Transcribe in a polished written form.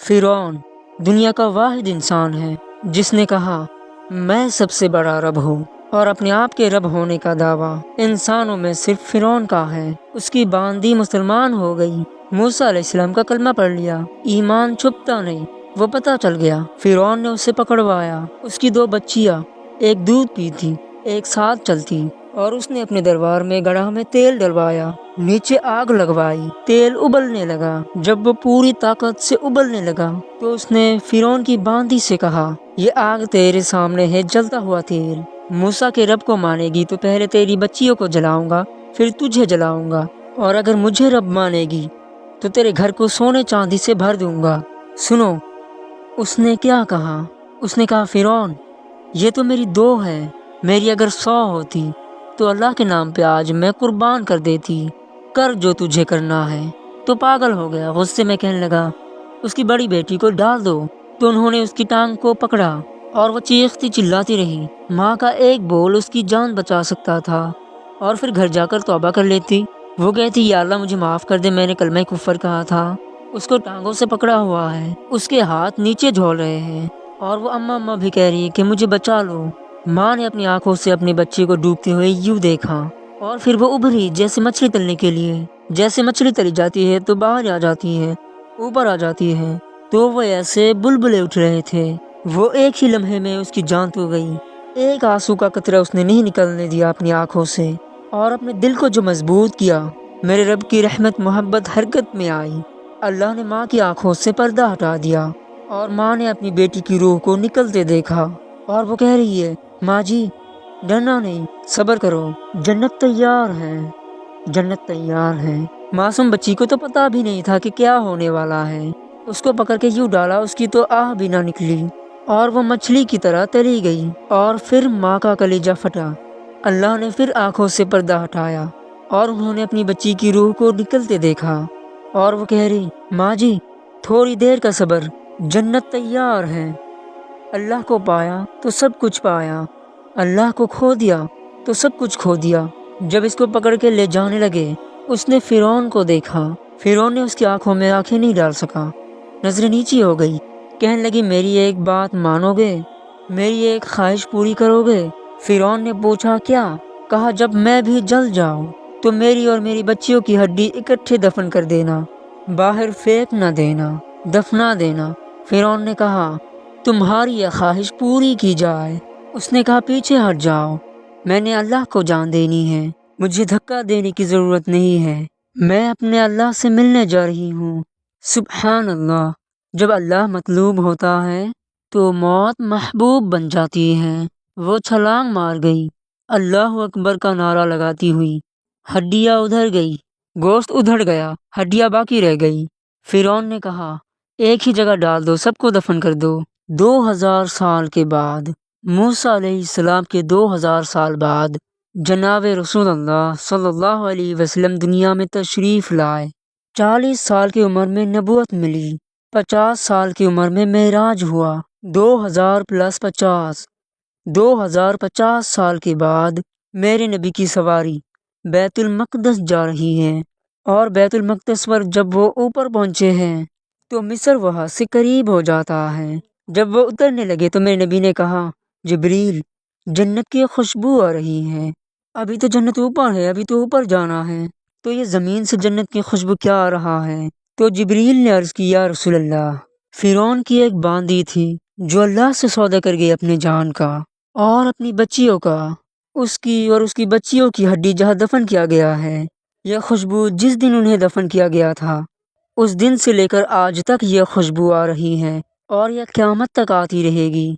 فرعون دنیا کا واحد انسان ہے جس نے کہا میں سب سے بڑا رب ہوں، اور اپنے آپ کے رب ہونے کا دعویٰ انسانوں میں صرف فرعون کا ہے۔ اس کی باندی مسلمان ہو گئی، موسیٰ علیہ السلام کا کلمہ پڑھ لیا، ایمان چھپتا نہیں، وہ پتہ چل گیا۔ فرعون نے اسے پکڑوایا، اس کی 2 بچیاں، ایک دودھ پیتی ایک ساتھ چلتی، اور اس نے اپنے دربار میں گڑھا میں تیل ڈلوایا، نیچے آگ لگوائی، تیل ابلنے لگا۔ جب وہ پوری طاقت سے ابلنے لگا تو اس نے فرعون کی باندی سے کہا یہ آگ تیرے سامنے ہے، جلتا ہوا تیل۔ موسیٰ کے رب کو مانے گی تو پہلے تیری بچیوں کو جلاؤں گا، پھر تجھے جلاؤں گا، اور اگر مجھے رب مانے گی تو تیرے گھر کو سونے چاندی سے بھر دوں گا۔ سنو اس نے کیا کہا، اس نے کہا فرعون یہ تو میری 2 ہے، میری اگر 100 ہوتی تو اللہ کے نام پہ آج میں قربان کر دیتی، کر جو تجھے کرنا ہے۔ تو پاگل ہو گیا، غصے میں کہنے لگا اس کی بڑی بیٹی کو ڈال دو۔ تو انہوں نے اس کی ٹانگ کو پکڑا اور وہ چیختی چلاتی رہی۔ ماں کا ایک بول اس کی جان بچا سکتا تھا، اور پھر گھر جا کر توبہ کر لیتی۔ وہ کہتی یا اللہ مجھے معاف کر دے، میں نے کلمہ کفر کہا تھا۔ اس کو ٹانگوں سے پکڑا ہوا ہے، اس کے ہاتھ نیچے جھول رہے ہیں، اور وہ اماں اماں بھی کہہ رہی ہے کہ مجھے بچا لو۔ ماں نے اپنی آنکھوں سے اپنے بچے کو ڈوبتے ہوئے یوں دیکھا، اور پھر وہ ابھری جیسے مچھلی تلنے کے لیے، جیسے مچھلی تلی جاتی ہے تو باہر آ جاتی ہے، اوپر آ جاتی ہے، تو وہ ایسے بلبلے اٹھ رہے تھے۔ وہ ایک ہی لمحے میں اس کی جان تو گئی، ایک آنسو کا قطرہ اس نے نہیں نکلنے دیا اپنی آنکھوں سے، اور اپنے دل کو جو مضبوط کیا، میرے رب کی رحمت محبت حرکت میں آئی۔ اللہ نے ماں کی آنکھوں سے پردہ ہٹا دیا، اور ماں نے اپنی بیٹی کی روح کو نکلتے دیکھا، اور وہ کہہ رہی ہے ماں جی ڈرنا نہیں، صبر کرو، جنت تیار ہے، جنت تیار ہے۔ معصوم بچی کو تو پتا بھی نہیں تھا کہ کیا ہونے والا ہے، اس کو پکڑ کے یوں ڈالا، اس کی تو آہ بھی نہ نکلی، اور وہ مچھلی کی طرح تلی گئی، اور پھر ماں کا کلیجہ پھٹا۔ اللہ نے پھر آنکھوں سے پردہ ہٹایا، اور انہوں نے اپنی بچی کی روح کو نکلتے دیکھا، اور وہ کہہ رہی ماں جی تھوڑی دیر کا صبر، جنت تیار ہے۔ اللہ کو پایا تو سب کچھ پایا، اللہ کو کھو دیا تو سب کچھ کھو دیا۔ جب اس کو پکڑ کے لے جانے لگے، اس نے فرعون کو دیکھا، فرعون نے اس کی آنکھوں میں آنکھیں نہیں ڈال سکا، نظریں نیچی ہو گئی، کہنے لگی میری ایک بات مانو گے، میری ایک خواہش پوری کرو گے؟ فرعون نے پوچھا کیا؟ کہا جب میں بھی جل جاؤں تو میری اور میری بچیوں کی ہڈی اکٹھے دفن کر دینا، باہر پھینک نہ دینا، دفنا دینا۔ فرعون نے کہا تمہاری یہ خواہش پوری کی جائے۔ اس نے کہا پیچھے ہٹ جاؤ، میں نے اللہ کو جان دینی ہے، مجھے دھکا دینے کی ضرورت نہیں ہے، میں اپنے اللہ سے ملنے جا رہی ہوں۔ سبحان اللہ، جب اللہ مطلوب ہوتا ہے تو موت محبوب بن جاتی ہے۔ وہ چھلانگ مار گئی، اللہ اکبر کا نعرہ لگاتی ہوئی، ہڈیاں ادھر گئی، گوشت ادھر گیا، ہڈیاں باقی رہ گئی۔ فرعون نے کہا ایک ہی جگہ ڈال دو، سب کو دفن کر دو۔ 2000 سال کے بعد، موسیٰ علیہ السلام کے 2000 سال بعد، جناب رسول اللہ صلی اللہ علیہ وسلم دنیا میں تشریف لائے۔ 40 سال کی عمر میں نبوت ملی، 50 سال کی عمر میں معراج ہوا۔ 2000 + 50، 2050 سال کے بعد میرے نبی کی سواری بیت المقدس جا رہی ہے، اور بیت المقدس پر جب وہ اوپر پہنچے ہیں تو مصر وہاں سے قریب ہو جاتا ہے۔ جب وہ اترنے لگے تو میرے نبی نے کہا جبریل جنت کی خوشبو آ رہی ہے، ابھی تو جنت اوپر ہے، ابھی تو اوپر جانا ہے، تو یہ زمین سے جنت کی خوشبو کیا آ رہا ہے؟ تو جبریل نے عرض کی یا رسول اللہ فرعون کی ایک باندی تھی جو اللہ سے سودا کر گئی اپنے جان کا اور اپنی بچیوں کا، اس کی اور اس کی بچیوں کی ہڈی جہاں دفن کیا گیا ہے، یہ خوشبو جس دن انہیں دفن کیا گیا تھا اس دن سے لے کر آج تک یہ خوشبو آ رہی ہے، اور یہ قیامت تک آتی رہے گی۔